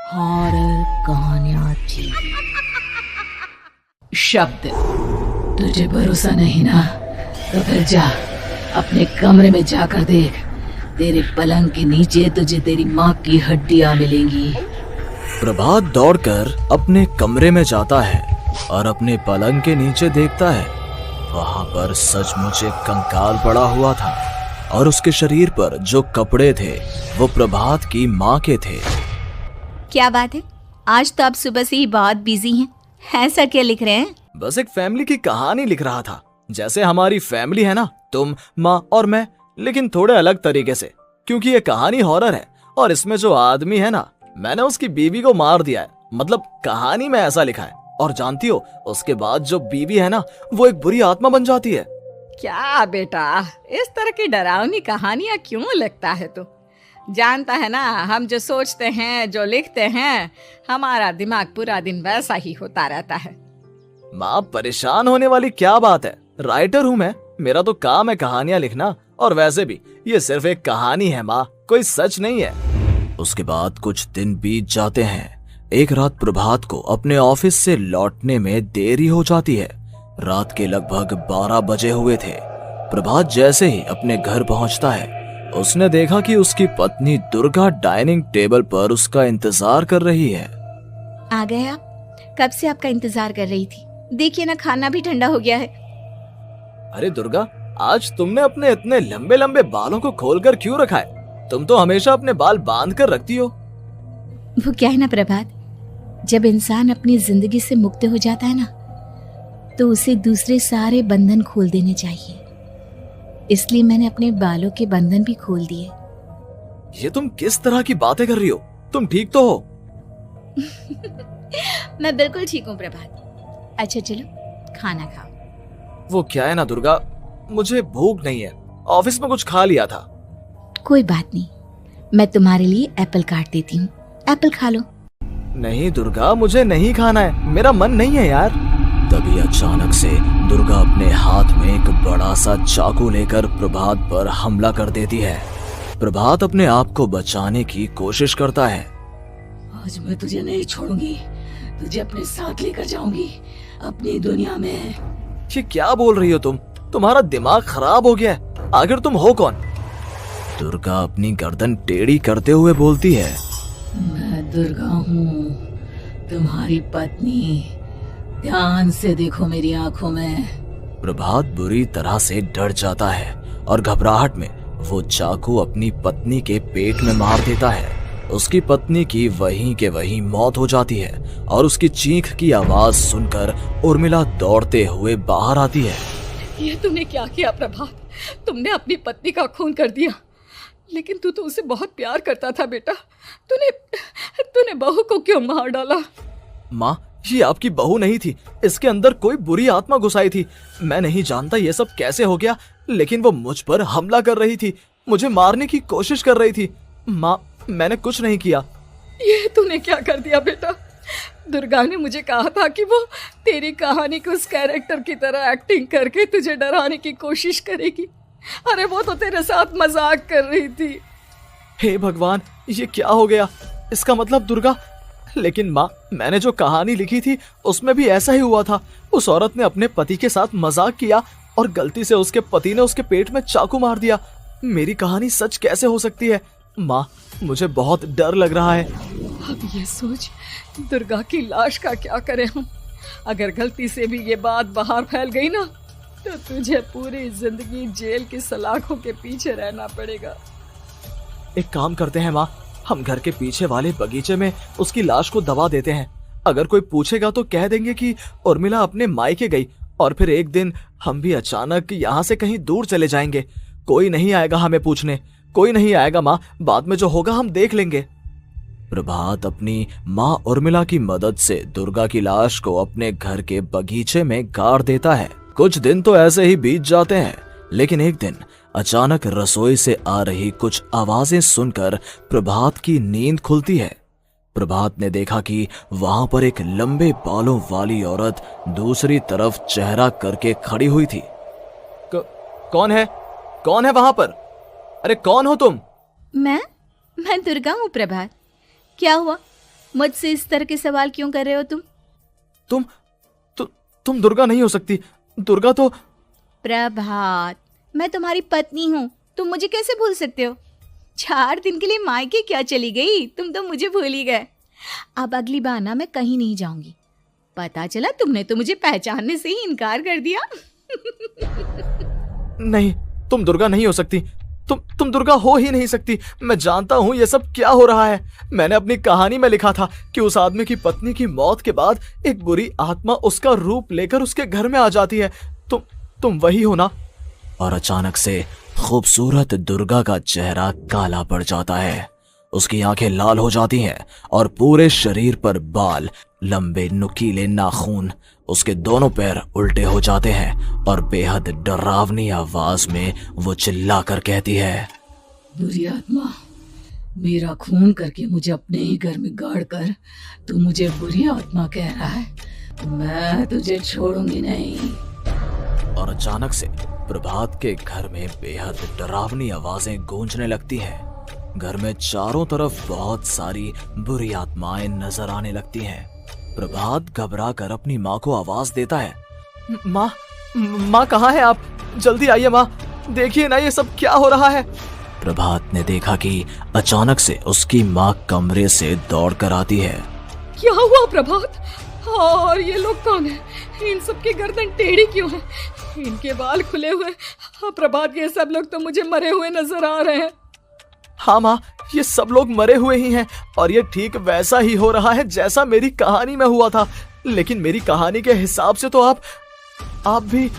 Horror कहानियां थी। शब्द, तुझे भरोसा नहीं ना, तो फिर जा अपने कमरे में जाकर देख। तेरे पलंग के नीचे तुझे तेरी माँ की हड्डियां मिलेंगी। प्रभात दौड़कर अपने कमरे में जाता है और अपने पलंग के नीचे देखता है। वहां पर सचमुच एक कंकाल पड़ा हुआ था और उसके शरीर पर जो कपड़े थे वो प्रभात की माँ के थे। क्या बात है, आज तो आप सुबह से ही बहुत बिजी हैं। ऐसा क्या लिख रहे हैं? बस एक फैमिली की कहानी लिख रहा था। जैसे हमारी फैमिली है ना, तुम, माँ और मैं, लेकिन थोड़े अलग तरीके से, क्योंकि ये कहानी हॉरर है और इसमें जो आदमी है ना, मैंने उसकी बीवी को मार दिया है। मतलब कहानी में ऐसा लिखा है। और जानती हो, उसके बाद जो बीवी है ना, वो एक बुरी आत्मा बन जाती है। क्या बेटा, इस तरह की डरावनी कहानियां क्यों लिखता है तू? जानता है ना, हम जो सोचते हैं, जो लिखते हैं, हमारा दिमाग पूरा दिन वैसा ही होता रहता है। माँ, परेशान होने वाली क्या बात है? राइटर हूँ मैं, मेरा तो काम है कहानियां लिखना। और वैसे भी ये सिर्फ एक कहानी है माँ, कोई सच नहीं है। उसके बाद कुछ दिन बीत जाते हैं। एक रात प्रभात को अपने ऑफिस से लौटने में देरी हो जाती है। रात के लगभग 12 बजे हुए थे। प्रभात जैसे ही अपने घर पहुंचता है, उसने देखा कि उसकी पत्नी दुर्गा डाइनिंग टेबल पर उसका इंतजार कर रही है। आ गए आप? कब से आपका इंतजार कर रही थी। देखिए ना, खाना भी ठंडा हो गया है। अरे दुर्गा, आज तुमने अपने इतने लंबे लंबे बालों को खोलकर क्यों रखा है? तुम तो हमेशा अपने बाल बांध कर रखती हो। वो क्या है ना प्रभात, जब इंसान अपनी जिंदगी से मुक्त हो जाता है ना, तो उसे दूसरे सारे बंधन खोल देने चाहिए। इसलिए मैंने अपने बालों के बंधन भी खोल दिए। ये तुम किस तरह की बातें कर रही हो? तुम ठीक तो हो? मैं बिल्कुल ठीक हूँ प्रभात। अच्छा चलो खाना खाओ। वो क्या है ना दुर्गा, मुझे भूख नहीं है। ऑफिस में कुछ खा लिया था। कोई बात नहीं, मैं तुम्हारे लिए एप्पल काट देती हूँ, एप्पल खा लो। नहीं दुर्गा, मुझे नहीं खाना है, मेरा मन नहीं है यार। तभी अचानक से दुर्गा अपने हाथ में एक बड़ा सा चाकू लेकर प्रभात पर हमला कर देती है। प्रभात अपने आप को बचाने की कोशिश करता है। आज मैं तुझे नहीं छोड़ूंगी, तुझे अपने साथ लेकर जाऊंगी अपनी दुनिया में। ये क्या बोल रही हो तुम? तुम्हारा दिमाग खराब हो गया है। आखिर तुम हो कौन? दुर्गा अपनी गर्दन टेढ़ी करते हुए बोलती है। मैं दुर्गा हूँ, तुम्हारी पत्नी। ध्यान से देखो मेरी आंखों में। प्रभात बुरी तरह से डर जाता है और घबराहट में वो चाकू अपनी पत्नी के पेट में मार देता है। उसकी पत्नी की वहीं के वहीं मौत हो जाती है और उसकी चीख की आवाज सुनकर उर्मिला दौड़ते हुए बाहर आती है। ये तूने क्या किया प्रभात? तुमने अपनी पत्नी का खून कर दिया। लेकिन तू तो उसे बहुत प्यार करता था बेटा। तूने बहू को क्यों मार डाला? माँ, ये आपकी बहू नहीं थी, इसके अंदर कोई बुरी आत्मा घुसाई थी। मैं नहीं जानता ये सब कैसे हो गया, लेकिन वो मुझ पर हमला कर रही थी, मुझे मारने की कोशिश कर रही थी। माँ, मैंने कुछ नहीं किया। ये तूने क्या कर दिया बेटा? दुर्गा ने मुझे कहा था कि वो तेरी कहानी को उस कैरेक्टर की तरह एक्टिंग करके तुझे डराने की कोशिश करेगी। अरे वो तो तेरे साथ मजाक कर रही थी। हे भगवान, ये क्या हो गया? इसका मतलब दुर्गा। लेकिन माँ, मैंने जो कहानी लिखी थी उसमें भी ऐसा ही हुआ था। उस औरत ने अपने पति के साथ मजाक किया और गलती से उसके पति ने उसके पेट में चाकू मार दिया। मेरी कहानी सच कैसे हो सकती है? माँ, मुझे बहुत डर लग रहा है। अब ये सोच, दुर्गा की लाश का क्या करें हम? अगर गलती से भी ये बात बाहर फैल गई ना, तो तुझे पूरी जिंदगी जेल की सलाखों के पीछे रहना पड़ेगा। एक काम करते हैं माँ, हम घर के पीछे वाले बगीचे में उसकी लाश को दबा देते हैं। अगर कोई पूछेगा तो कह देंगे कि उर्मिला अपने मायके गई और फिर एक दिन हम भी अचानक यहाँ से कहीं दूर चले जाएंगे। कोई नहीं आएगा हमें पूछने, कोई नहीं आएगा माँ, बाद में जो होगा हम देख लेंगे। प्रभात अपनी माँ उर्मिला की मदद से दुर्गा की लाश को अपने घर के बगीचे में गाड़ देता है। कुछ दिन तो ऐसे ही बीत जाते हैं, लेकिन एक दिन अचानक रसोई से आ रही कुछ आवाजें सुनकर प्रभात की नींद खुलती है। प्रभात ने देखा कि वहां पर एक लंबे बालों वाली औरत दूसरी तरफ चेहरा करके खड़ी हुई थी। कौन है? कौन है वहां पर? अरे कौन हो तुम? मैं दुर्गा हूँ प्रभात। क्या हुआ? मुझसे इस तरह के सवाल क्यों कर रहे हो तुम? तुम दुर्गा नहीं हो सकती। दुर्गा तो प्रभात, मैं तुम्हारी पत्नी हूँ, तुम मुझे कैसे भूल सकते हो? 4 दिन के लिए मायके क्या चली गई, तुम तो मुझे भूल ही गए। अब अगली बार ना मैं कहीं नहीं जाऊंगी। पता चला तुमने तो मुझे पहचानने से ही इनकार कर दिया। नहीं, तुम दुर्गा नहीं हो सकती। तुम दुर्गा हो ही नहीं सकती। मैं जानता हूँ ये सब क्या हो रहा है। मैंने अपनी कहानी में लिखा था कि उस आदमी की पत्नी की मौत के बाद एक बुरी आत्मा उसका रूप लेकर उसके घर में आ जाती है। तुम वही हो ना? और अचानक से खूबसूरत दुर्गा का चेहरा काला पड़ जाता है। उसकी आंखें लाल हो जाती हैं और पूरे शरीर पर बाल, लंबे नुकीले नाखून, उसके दोनों पैर उल्टे हो जाते हैं और बेहद डरावनी आवाज में वो चिल्लाकर कहती है, बुरी आत्मा, मेरा खून करके मुझे अपने ही घर में गाड़ कर तू मुझे बुरी आत्मा कह रहा है? मैं तुझे छोड़ूंगी नहीं। और अचानक से प्रभात के घर में बेहद डरावनी आवाजें गूंजने लगती हैं। घर में चारों तरफ बहुत सारी बुरी आत्माएं नजर आने लगती हैं। प्रभात घबरा कर अपनी माँ को आवाज देता है, माँ कहाँ है आप? जल्दी आइए माँ, देखिए ना ये सब क्या हो रहा है। प्रभात ने देखा कि अचानक से उसकी माँ कमरे से दौड़ कर आती है। क्या हुआ प्रभात? और ये लोग कौन है? इन सब की गर्दन टेढ़ी क्यों है? इनके बाल खुले हुए। प्रभात, ये सब लोग तो मुझे मरे हुए नजर आ रहे हैं। हाँ माँ, ये सब लोग मरे हुए ही हैं और ये ठीक वैसा ही हो रहा है जैसा मेरी कहानी में हुआ था। लेकिन मेरी कहानी के हिसाब से तो आप भी।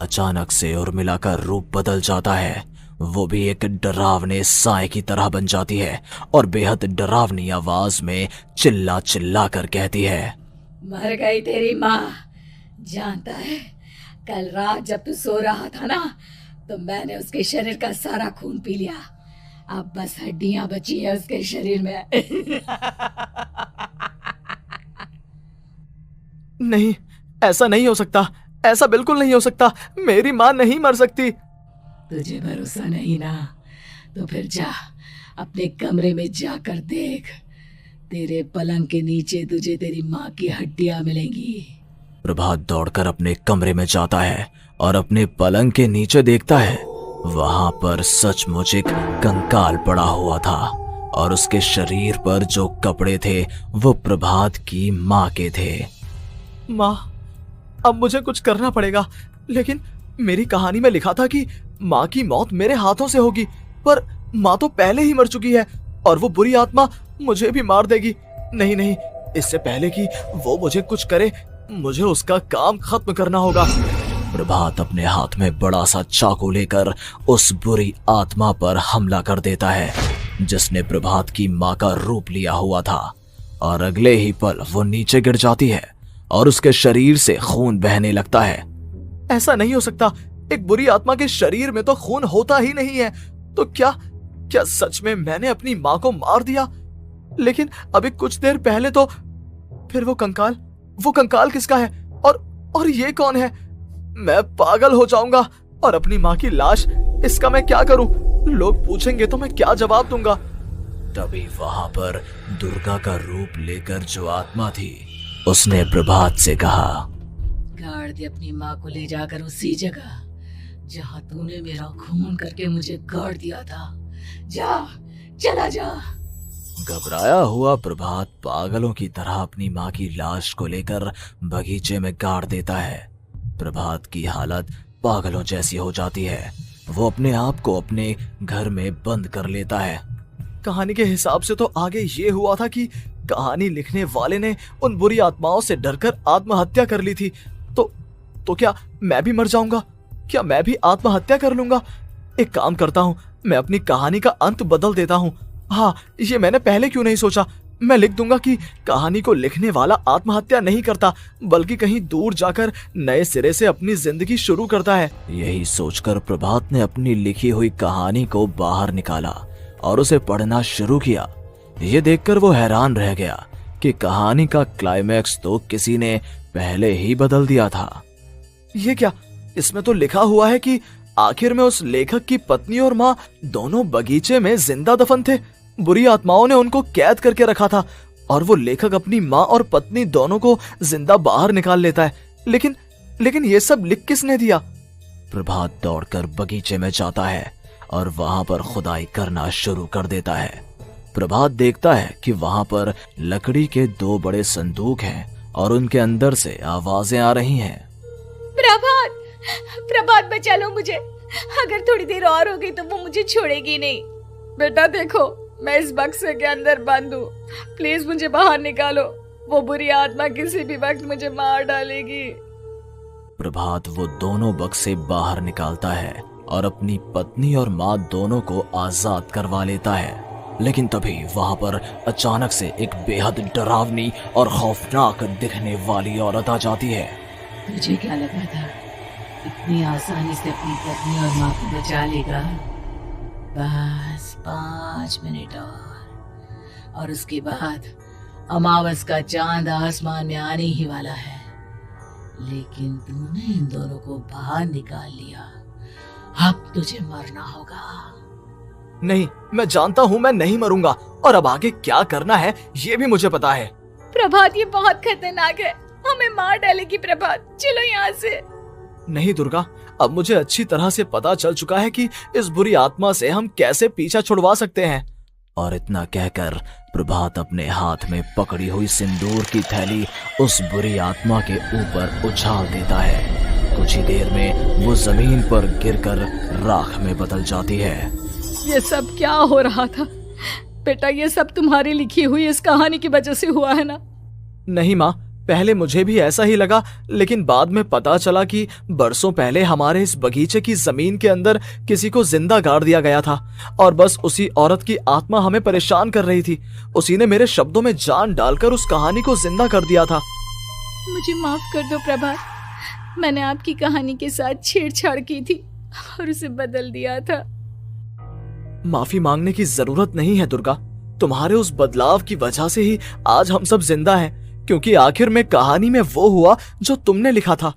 अचानक से उर्मिला का रूप बदल जाता है। वो भी एक डरावने साए की तरह बन जाती है और बेहद डरावनी आवाज में चिल्ला चिल्ला कर कहती है, मर गई तेरी माँ। जानता है, कल रात जब तू सो रहा था ना, तो मैंने उसके शरीर का सारा खून पी लिया। अब बस हड्डियां बची है उसके शरीर में। नहीं, ऐसा नहीं हो सकता। ऐसा बिल्कुल नहीं हो सकता। मेरी माँ नहीं मर सकती। तुझे भरोसा नहीं ना? तो फिर जा, अपने कमरे में जाकर देख। तेरे पलंग के नीचे तुझे तेरी माँ की हड्डियां मिलेंगी। प्रभात दौड़कर अपने कमरे में जाता है और अपने पलंग के नीचे देखता है। वहां पर सचमुच एक कंकाल पड़ा हुआ था और उसके शरीर पर जो कपड़े थे वो प्रभात की माँ के थे। माँ, अब मुझे कुछ करना पड़ेगा। लेकिन मेरी कहानी में लिखा था कि माँ की मौत मेरे हाथों से होगी, पर माँ तो पहले ही मर चुकी है और वो बुरी आत्मा मुझे भी मार देगी। नहीं नहीं, इससे पहले कि वो मुझे कुछ करे, मुझे उसका काम खत्म करना होगा। प्रभात अपने हाथ में बड़ा सा चाकू लेकर उस बुरी आत्मा पर हमला कर देता है जिसने प्रभात की माँ का रूप लिया हुआ था, और अगले ही पल वो नीचे गिर जाती है और उसके शरीर से खून बहने लगता है। ऐसा नहीं हो सकता। एक बुरी आत्मा के शरीर में तो खून होता ही नहीं है। तो क्या सच में मैंने अपनी माँ को मार दिया? लेकिन अभी कुछ देर पहले तो फिर वो कंकाल किसका है? और ये कौन है? मैं पागल हो जाऊंगा। और अपनी माँ की लाश, इसका मैं क्या करूं? लोग पूछेंगे तो मैं क्या जवाब दूंगा? तभी वहां पर दुर्गा का रूप लेकर जो आत्मा थी उसने प्रभात से कहा, गाड़ दे अपनी माँ को ले जाकर उसी जगह जहाँ तूने मेरा खून करके मुझे गाड़ दिया था। जा, चला जा। घबराया हुआ प्रभात पागलों की तरह अपनी माँ की लाश को लेकर बगीचे में गाड़ देता है। प्रभात की हालत पागलों जैसी हो जाती है। वो अपने आप को अपने घर में बंद कर लेता है। कहानी के हिसाब से तो आगे ये हुआ था कि कहानी लिखने वाले ने उन बुरी आत्माओं से डरकर आत्महत्या कर ली थी। तो क्या मैं भी मर जाऊंगा? क्या मैं भी आत्महत्या कर लूंगा? एक काम करता हूँ, मैं अपनी कहानी का अंत बदल देता हूँ। हाँ, ये मैंने पहले क्यों नहीं सोचा। मैं लिख दूंगा कि कहानी को लिखने वाला आत्महत्या नहीं करता, बल्कि कहीं दूर जाकर नए सिरे से अपनी जिंदगी शुरू करता है। यही सोचकर प्रभात ने अपनी लिखी हुई कहानी को बाहर निकाला और उसे पढ़ना शुरू किया। ये देखकर वो हैरान रह गया कि कहानी का क्लाइमैक्स तो किसी ने पहले ही बदल दिया था। ये क्या? इसमें तो लिखा हुआ है कि आखिर में उस लेखक की पत्नी और माँ दोनों बगीचे में जिंदा दफन थे। बुरी आत्माओं ने उनको कैद करके रखा था और वो लेखक अपनी माँ और पत्नी दोनों को जिंदा बाहर निकाल लेता है। लेकिन ये सब लिख किसने दिया? प्रभात दौड़कर बगीचे में जाता है और वहां पर खुदाई करना शुरू कर देता है। प्रभात देखता है कि वहां पर लकड़ी के 2 बड़े संदूक हैं और उनके अंदर से आवाजें आ रही हैं। प्रभात बचा लो मुझे, अगर थोड़ी देर और हो गई तो वो मुझे छोड़ेगी नहीं। बेटा देखो, मैं इस बक्से के अंदर बंद हूँ, प्लीज मुझे बाहर निकालो, वो बुरी आत्मा किसी भी वक्त मुझे मार डालेगी। प्रभात वो दोनों बक्से बाहर निकालता है और अपनी पत्नी और माँ दोनों को आजाद करवा लेता है। लेकिन तभी वहां पर अचानक से एक बेहद डरावनी और खौफनाक दिखने वाली औरत आ जाती है। तुझे क्या लगा था इतनी आसानी से अपनी पत्नी और माँ को बचा लेगा? बस 5 मिनट और उसके बाद अमावस का चांद आसमान में आने ही वाला है। लेकिन तूने इन दोनों को बाहर निकाल लिया, अब तुझे मरना होगा। नहीं, मैं जानता हूँ मैं नहीं मरूंगा, और अब आगे क्या करना है ये भी मुझे पता है। प्रभात ये बहुत खतरनाक है, हमें मार डालेगी। प्रभात चलो यहाँ से। नहीं दुर्गा, अब मुझे अच्छी तरह से पता चल चुका है कि इस बुरी आत्मा से हम कैसे पीछा छुड़वा सकते हैं। और इतना कहकर प्रभात अपने हाथ में पकड़ी हुई सिंदूर की थैली उस बुरी आत्मा के ऊपर उछाल देता है। कुछ ही देर में वो जमीन पर गिरकर राख में बदल जाती है। ये सब क्या हो रहा था बेटा? ये सब तुम्हारी लिखी हुई इस कहानी की वजह से हुआ है ना? नहीं माँ, पहले मुझे भी ऐसा ही लगा, लेकिन बाद में पता चला कि बरसों पहले हमारे इस बगीचे की जमीन के अंदर किसी को जिंदा गाड़ दिया गया था और बस उसी औरत की आत्मा हमें परेशान कर रही थी। उसी ने मेरे शब्दों में जान डालकर उस कहानी को जिंदा कर दिया था। मुझे माफ कर दो प्रभात, मैंने आपकी कहानी के साथ छेड़छाड़ की थी और उसे बदल दिया था। माफी मांगने की जरूरत नहीं है दुर्गा, तुम्हारे उस बदलाव की वजह से ही आज हम सब जिंदा हैं, क्योंकि आखिर में कहानी में वो हुआ जो तुमने लिखा था।